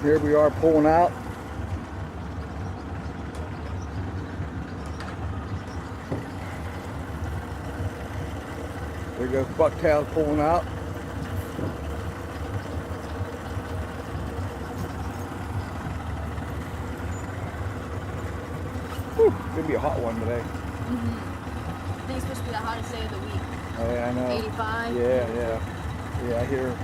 Here we are pulling out. There goes bucktail pulling out. Whew, gonna be a hot one today. I think it's supposed to be the hottest day of the week. Oh yeah, I know. 85. Yeah, I hear.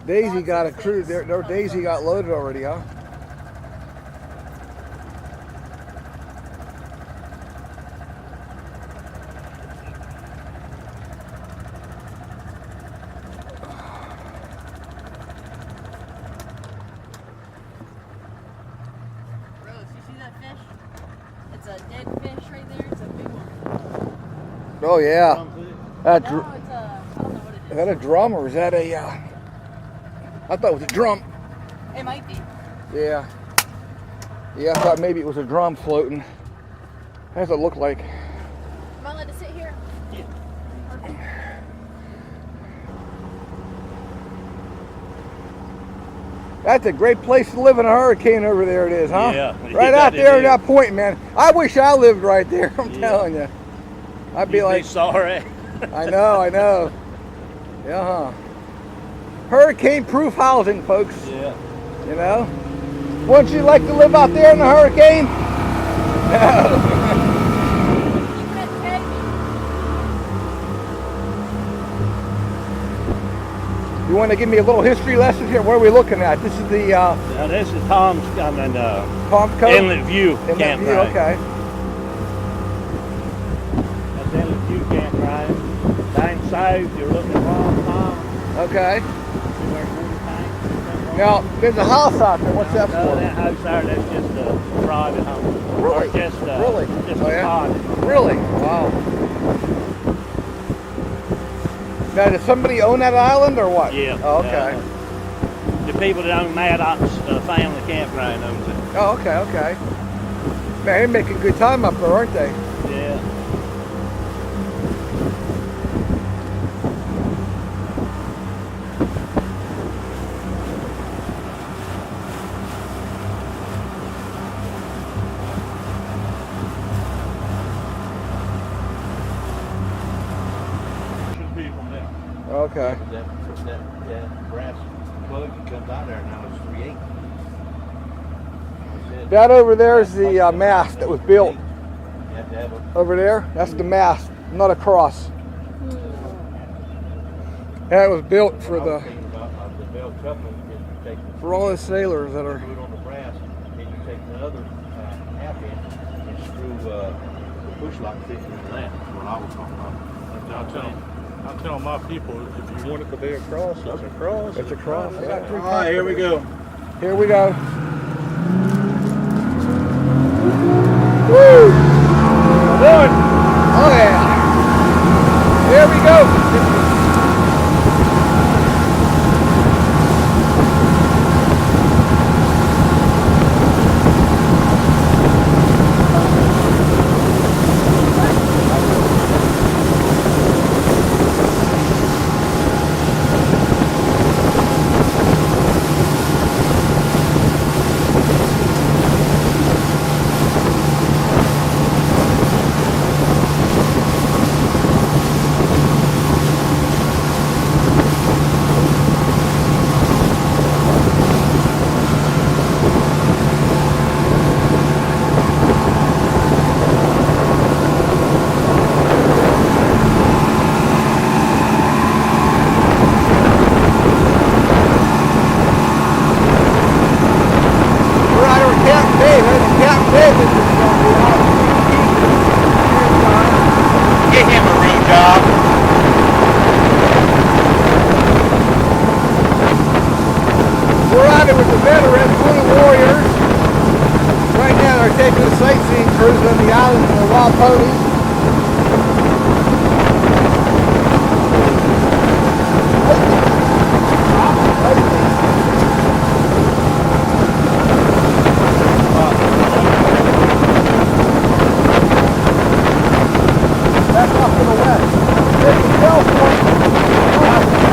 Daisy got a crew. Their Daisy got loaded already, huh? Rose, you see that fish? It's a dead fish right there. It's a big one. Oh yeah. No, it's a, I don't know what it Is that a drum or is that a? I thought it was a drum. is. It might be. Yeah. Yeah, I thought maybe it was a drum floating. How does it look like? Am I allowed to sit here? Yeah. Perfect. That's a great place to live in a hurricane over there it is, huh? Yeah. Right out there at that point, man. I wish I lived right there, I'm telling you. I'd be You'd like, be sorry. I know. Yeah, huh? Hurricane-proof housing, folks. Yeah. You know? Wouldn't you like to live out there in the hurricane? No. You couldn't tag me. You want to give me a little history lesson here? What are we looking at? This is the Now this is Tom's Palm Cove? Inlet View Inlet campground. View, okay. That's Inlet View campground. Down south, you're looking at Long Pond. Okay. See where the water tank is? Now, there's a house out there. What's that No, for? that house there, that's just a private home. Really? Or just, Really? just Oh, a yeah? cottage. Really? Wow. Now, does somebody own that island or what? Yeah. Oh, okay. The people that own Maddox family campground owns it. Oh, okay. Man, they're making good time up there, aren't they? Yeah. Should be from there. Okay. That brass plug that comes out there now is 3/8. That over there is the mast that was built. You have to have a Over there, that's the mast, not a cross. That was built for the bell coupling. You take the for all the sailors that are. screw it on the brass, and you take the other half inch and screw the push lock fit in that. That's what I was talking about. I tell my people, if you want it to be a cross, it's a cross. It's a cross. All right, here we go. Here we go. Woo! One. Oh yeah. There we go. Get him a real job. We're out started with the veterans, Blue Warriors. Right now they're taking a sightseeing cruise on the island in the wild ponies. That's off to the west. There's the California.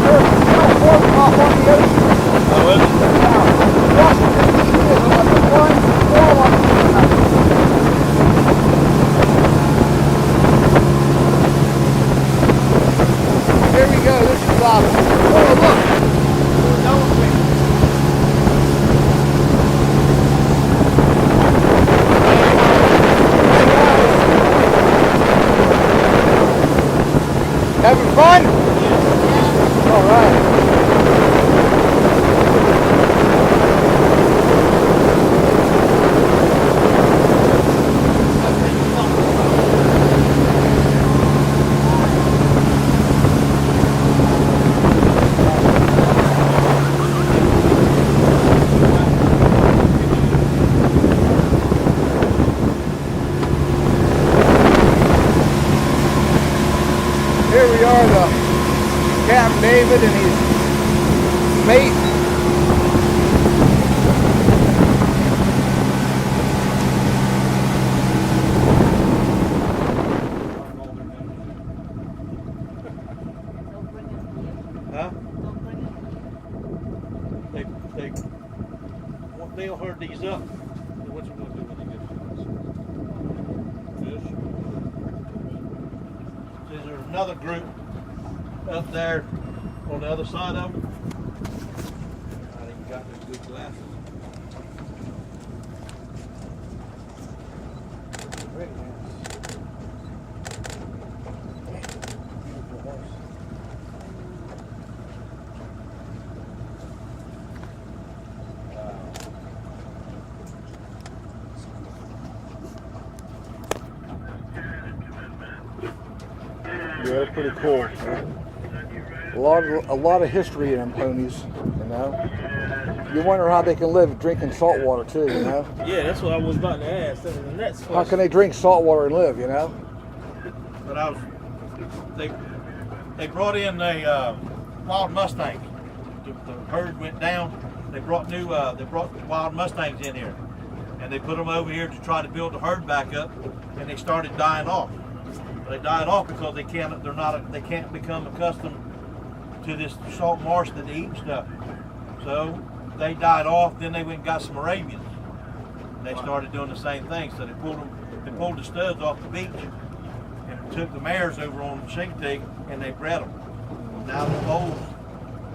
There's California off on the ocean. Oh, is it? Washington, D.C. is on the one, all on the side. Here we go. This is Bobby. Oh, look. Having fun? All right. Here we are, the Captain David and his mate. Huh? They'll herd these up. What you gonna do when you get fish? There's another group up there on the other side of them. I think you got those good glasses. Yeah, that's pretty cool. A lot of history in them ponies, you know. You wonder how they can live drinking salt water too, you know. Yeah, that's what I was about to ask. That was the next question. How can they drink salt water and live, you know? But they brought in a wild Mustangs. The herd went down. They brought wild Mustangs in here, and they put them over here to try to build the herd back up, and they started dying off. They died off because they can't become accustomed to this salt marsh that they eat and stuff. So they died off. Then they went and got some Arabians. They started doing the same thing. So they pulled the studs off the beach and took the mares over on Assateague and they bred them. Now the foals,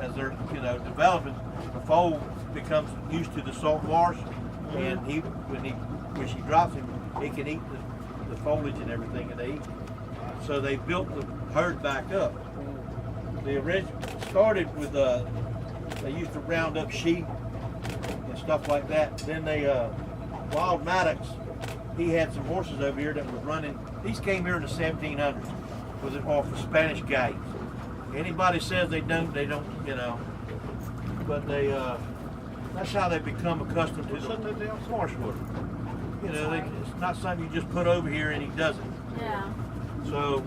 as they're developing, the foal becomes used to the salt marsh, and when she drops him, he can eat the foliage and everything that they eat. So they built the herd back up. They started with they used to round up sheep and stuff like that. Then they Wild Maddox, he had some horses over here that was running. These came here in the 1700s with it off of Spanish guides. Anybody says they don't, you know. But that's how they become accustomed to the marsh water. You know, it's not something you just put over here and he does it. Yeah. So,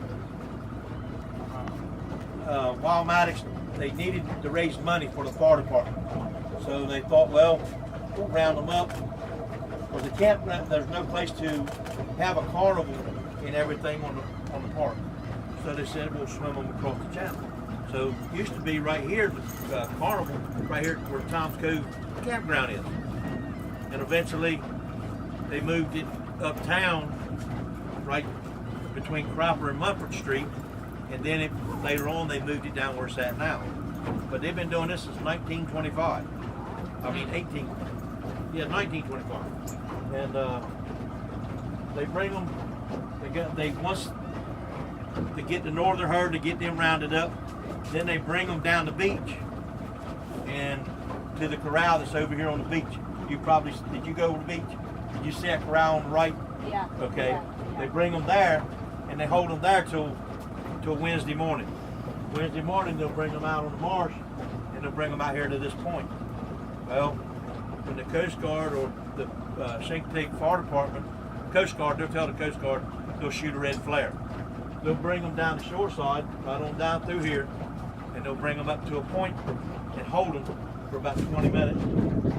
Wild Maddox, they needed to raise money for the fire department. So they thought, well, we'll round them up. Because they can't, there's no place to have a carnival and everything on the park. So they said, we'll swim them across the channel. So it used to be right here, the carnival, right here where Tom's Cove campground is. And eventually, they moved it uptown, right between Cropper and Mumford Street, and then later on they moved it down where it's at now. But they've been doing this since 1925. I mean 1925. And they bring them. Once to get the northern herd to get them rounded up, then they bring them down the beach and to the corral that's over here on the beach. Did you go to the beach? Did you see that corral on the right? Yeah. Okay. Yeah. They bring them there, and they hold them there till Wednesday morning. Wednesday morning they'll bring them out on the marsh, and they'll bring them out here to this point. Well, when the Coast Guard or the Assateague Fire Department, Coast Guard, they'll tell the Coast Guard they'll shoot a red flare. They'll bring them down the shore side, right on down through here, and they'll bring them up to a point and hold them for about 20 minutes.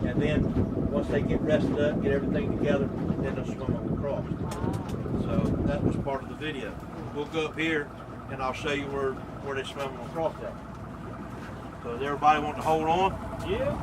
And then once they get rested up, get everything together, then they'll swim them across. So that was part of the video. We'll go up here and I'll show you where they swim them across that. So does everybody want to hold on? Yeah.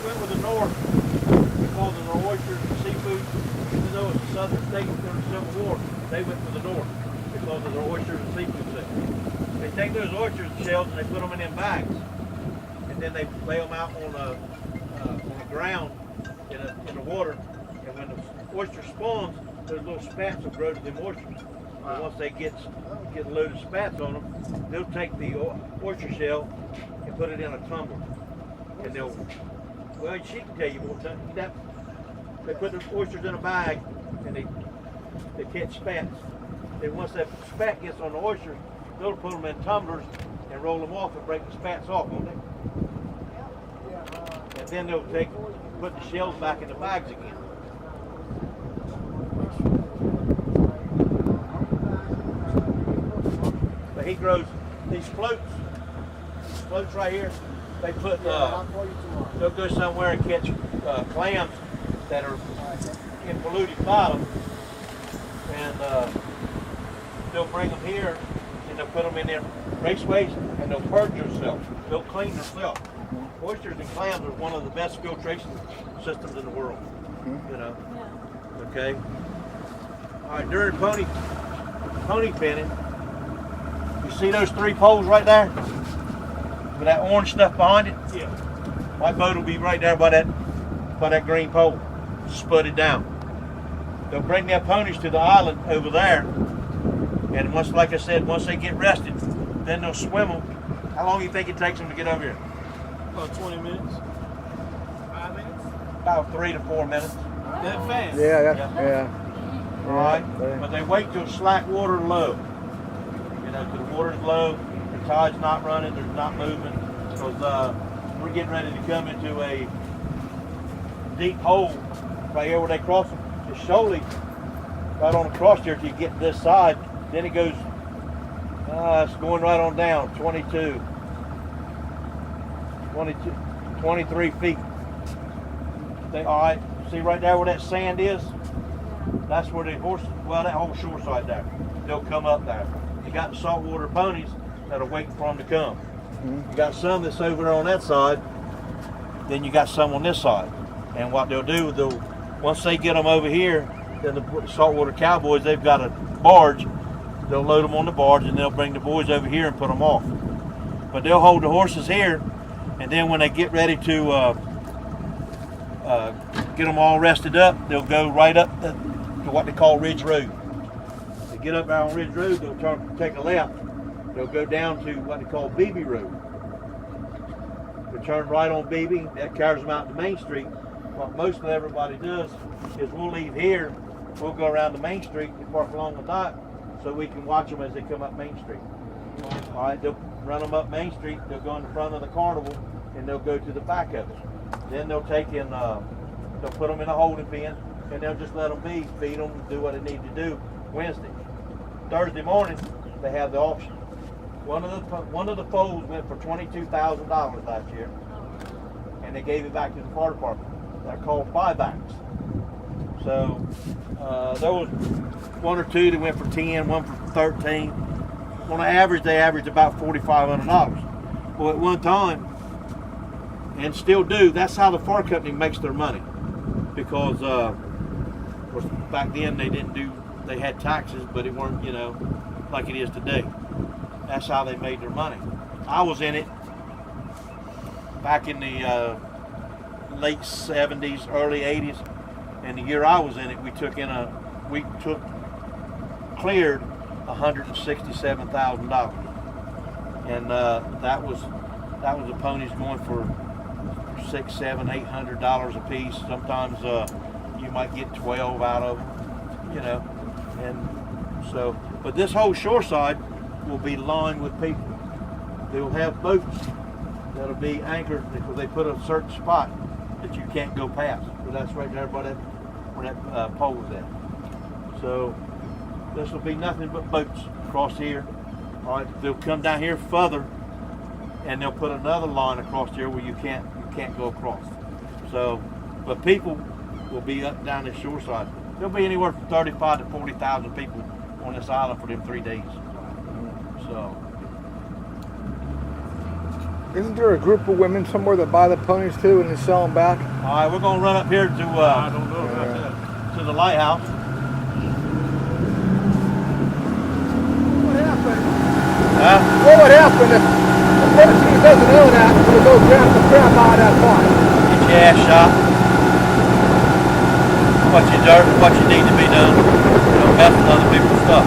Went with the north because of their oysters and seafood. Even though it's a southern state during the Civil War, they went for the north because of their oysters and seafood. They take those oysters and shells and they put them in them bags, and then they lay them out on the ground in the water. And when the oyster spawns, those little spats will grow to them oysters. And once they get a load of spats on them, they'll take the oyster shell and put it in a tumbler, and they'll. Well, she can tell you more. They put the oysters in a bag and they catch spats. Then once that spat gets on the oysters, they'll put them in tumblers and roll them off and break the spats off, won't they? And then they'll put the shells back in the bags again. But he grows these floats right here. They put, they'll go somewhere and catch clams that are in polluted bottom, and they'll bring them here and they'll put them in their raceways and they'll purge themselves. They'll clean themselves. Oysters and clams are one of the best filtration systems in the world. You know. Yeah. Okay. All right. During pony penning, you see those 3 poles right there? With that orange stuff behind it? Yeah. My boat will be right there by that green pole, spudded down. They'll bring their ponies to the island over there, and once, like I said, once they get rested, then they'll swim them. How long do you think it takes them to get over here? About 20 minutes. 5 minutes. About 3 to 4 minutes. That fast. Yeah. All right, but they wait till slack water low. You know, till the water's low, the tide's not running, there's not movement, because we're getting ready to come into a deep hole right here where they cross them. It's shoaly right on the cross there till you get to this side. Then it goes, it's going right on down, 22, 23 feet. All right, see right there where that sand is? That's where the horses, well, that whole shore side there, they'll come up there. You got the saltwater ponies that are waiting for them to come. You got some that's over there on that side, then you got some on this side. And what they'll do, once they get them over here, then the saltwater cowboys, they've got a barge, they'll load them on the barge and they'll bring the boys over here and put them off. But they'll hold the horses here, and then when they get ready to get them all rested up, they'll go right up to what they call Ridge Road. They get up there on Ridge Road, they'll take a left. They'll go down to what they call bimi Road. They turn right on bimi, that carries them out to Main Street. What most of everybody does is we'll leave here, we'll go around to Main Street and park along the dock so we can watch them as they come up Main Street. All right, they'll run them up Main Street, they'll go in the front of the carnival, and they'll go to the back of it. Then they'll take in, they'll put them in a holding pen, and they'll just let them be, feed them, do what they need to do. Wednesday. Thursday morning, they have the auction. One of the foals went for $22,000 last year, and they gave it back to the fire department. They're called buybacks. So there was 1 or 2 that went for 10, 1 for 13, 1 on average, they average about $4,500. Well, at one time, and still do, that's how the fire company makes their money. Because back then they had taxes, but it weren't, you know, like it is today. That's how they made their money. I was in it back in the late 70s, early 80s, and the year I was in it, we cleared $167,000, and that was the ponies going for $600, $700, $800 a piece. Sometimes you might get 12 out of them, you know, and so. But this whole shoreside will be lined with people. They will have boats that'll be anchored because they put a certain spot that you can't go past. But that's right there where that pole is at. So this will be nothing but boats across here. All right, they'll come down here further, and they'll put another line across here where you can't go across. So, but people will be up down the shoreside. There'll be anywhere from 35,000 to 40,000 people on this island for them 3 days. So. Isn't there a group of women somewhere that buy the ponies too and they sell them back? All right, we're gonna run up here to I don't know about that. to the lighthouse. What would happen? Huh? What would happen if the person who doesn't know that would go grab the crap out of that pond? Get your ass shot. What you need to be done. You don't mess with other people's stuff.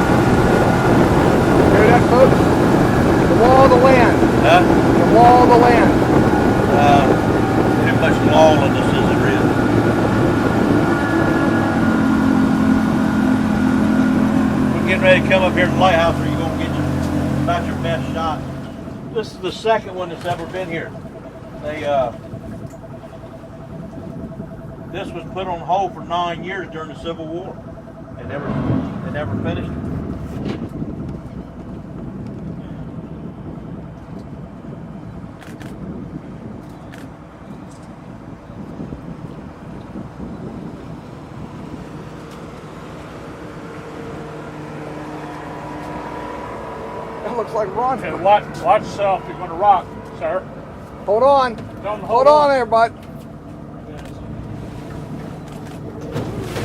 Hear that, folks? The law of the land. Huh? The law of the land. Too much lawlessness as there is. We're getting ready to come up here to the lighthouse where you're going to get about your best shot. This is the second one that's ever been here. This was put on hold for 9 years during the Civil War. They never finished it. That looks like Ron. And watch yourself. You're going to rock, sir. Hold on. Don't Hold on there, bud.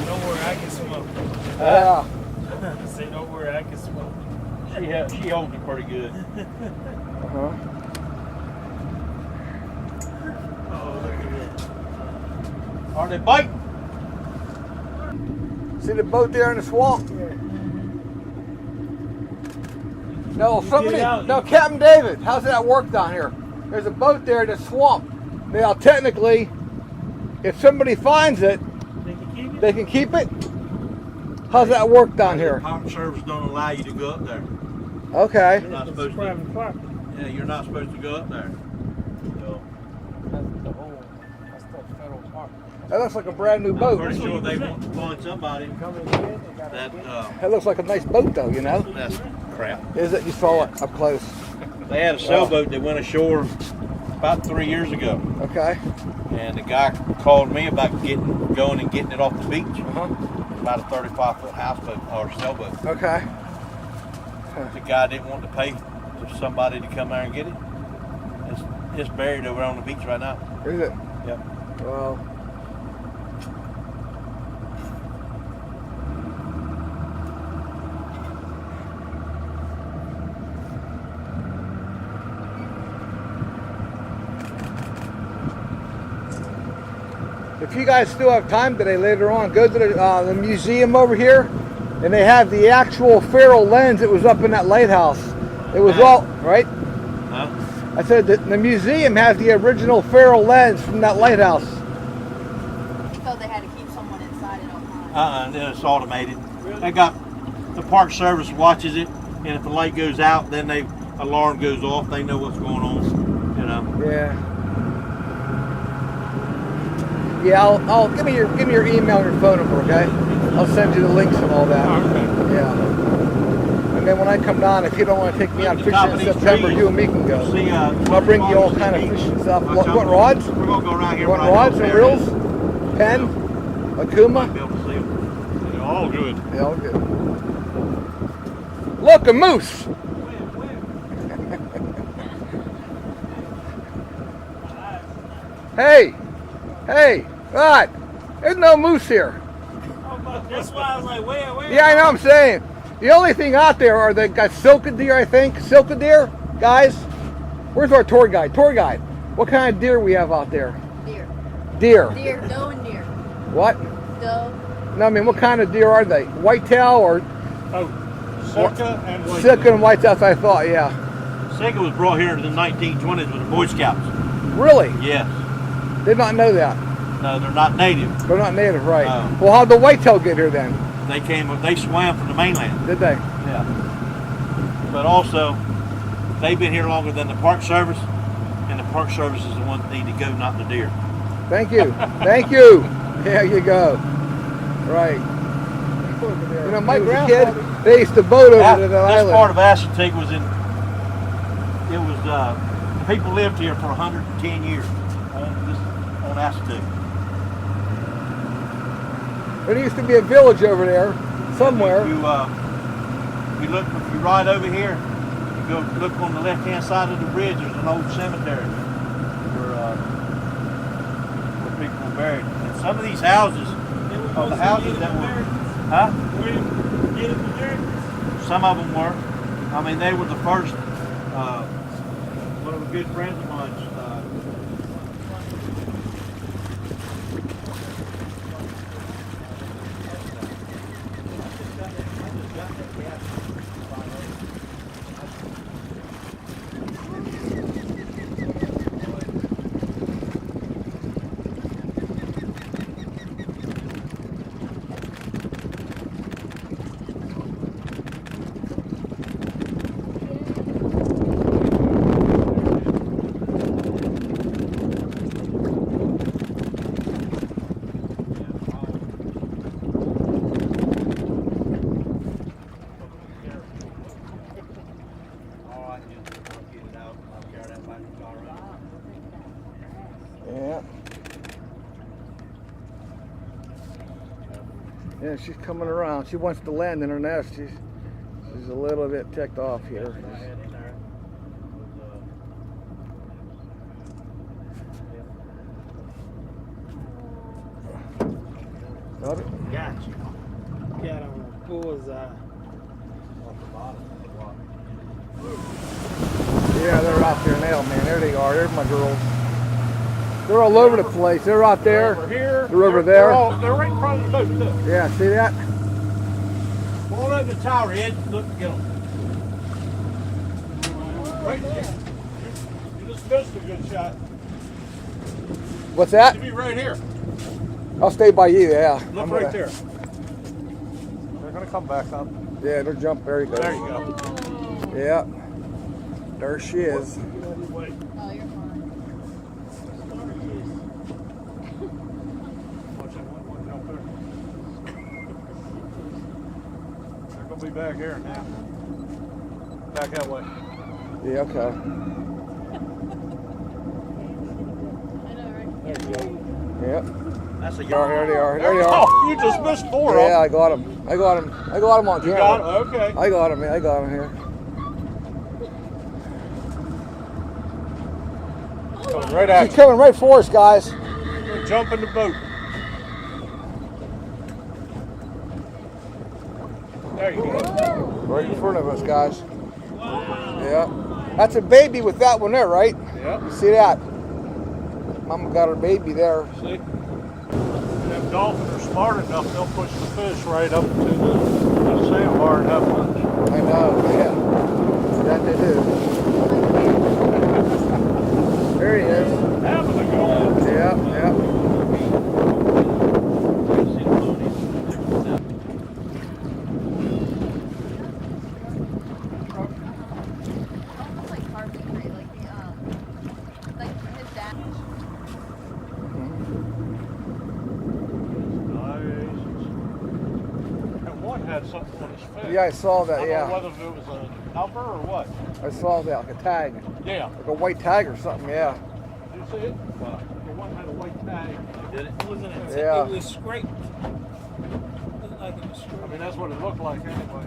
Don't worry, I can smoke. Yeah. Say don't worry, I can smoke. She holds it pretty good. Uh-huh. Oh, look at that. Are they biting? See the boat there in the swamp? No, Captain David, how's that work down here? There's a boat there in the swamp. Now, technically, if somebody finds it, they can keep it? How's that work down here? Park service don't allow you to go up there. Okay. You're not supposed to. Yeah, you're not supposed to go up there. So, That looks like a brand new I'm boat. pretty sure they want to find somebody that That looks like a nice boat, though, you know? that's crap. Is it? You saw it up close. They had a sailboat that went ashore about 3 years ago, Okay. and the guy called me about going and getting it off the beach. Uh-huh. About a 35-foot houseboat or sailboat. Okay. The guy didn't want to pay for somebody to come there and get it. It's buried over on the beach right now. Is it? Yep. Well. If you guys still have time today later on, go to the museum over here, and they have the actual ferrule lens that was up in that lighthouse. It was all, right? Huh? I said that the museum has the original ferrule lens from that lighthouse. So they had to keep someone inside at all times. And it's automated. They got the park service watches it, and if the light goes out, then alarm goes off. They know what's going on. You know. Yeah. Yeah, I'll give me your email and your phone number, okay? I'll send you the links and all that. Okay. Yeah. And then when I come down, if you don't want to take me out At the fishing top in of these September, trees, you and me can go. you'll see, I'll bring you all kind of fishing stuff. What rods? We're gonna go around here. What right rods now. and reels? Pen? Akuma? Might be able to see 'em. They're all good. Yeah, all good. Look, a moose. Hey, hey, what? There's no moose here. That's why I was like, where? Yeah, I know what I'm saying. The only thing out there are the got silka deer, I think. Silka deer, guys. Where's our tour guide? Tour guide. What kind of deer we have out there? Deer. Deer. Deer. Doe and deer. What? Doe. No, I mean, what kind of deer are they? Whitetail or Oh, Silka and White. silka and whitetail? That's what I thought. Yeah. Sega was brought here in the 1920s with the Boy Scouts. Really? Yes. Did not know that. No, they're not native. They're not native, right? No. Well, how'd the whitetail get here then? They swam from the mainland. Did they? Yeah. But also, they've been here longer than the Park Service, and the Park Service is the one that need to go, not the deer. Thank you. Thank you. There you go. Right. You know, Mike was a kid. They used to boat over to the This island. part of Assateague was the people lived here for 110 years on Assateague. There used to be a village over there somewhere. If you ride over here, you go look on the left-hand side of the bridge. There's an old cemetery where people were buried. And some of these houses are the houses that were, huh? Some of them were. I mean, they were the first. One of the good friends of mine. Yeah. Yeah, she's coming around. She wants to land in her nest. She's a little bit ticked off here. Got it? Gotcha. Got on a bullseye. Yeah, they're out there now, man. There they are. There's my girls. They're all over the place. They're out there. Over here. They're over there. They're right in front of the boat, too. Yeah, see that? Pull over the tower, Ed. Look, get them. Right there. You just missed a good shot. What's that? You be right here. I'll stay by you, yeah. Look I'm right gonna- there. They're going to come back up. Yeah, they're jumping. There you go. There you go. Yeah. There she is. Oh, you're fine. Watch that one jump there. They're going to be back here now. Back that way. Yeah, okay. I know, right? There you go. Yep. That's a Oh, yard. here they are. There they are. Oh, you just missed four of Yeah, them. I got him. I got him. I got him on You camera. got it? Okay. I got him. I got him here. Coming right at He's you. coming right for us, guys. Jump in the boat. There you go. Right in front of us, guys. Yeah. That's a baby with that one there, right? Yep. You see that? Mama got her baby there. See? Them dolphins are smart enough, they'll push the fish right up to the sandbar and have lunch. I know, yeah. That they do. There he is. Having a go. Yeah, yeah. Almost like carpet, right? Like his dad. And one had something on his face. Yeah, I saw that, I don't yeah. know whether it was a number or what. I saw that, like a tag. Yeah. Like a white tag or something, yeah. Did you see it? The one had a white tag. Did it? Wasn't it? Yeah. It was scraped. Looked like it was I scraped. mean, that's what it looked like anyway.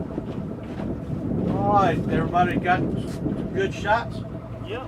All right, everybody got some good shots? Yep.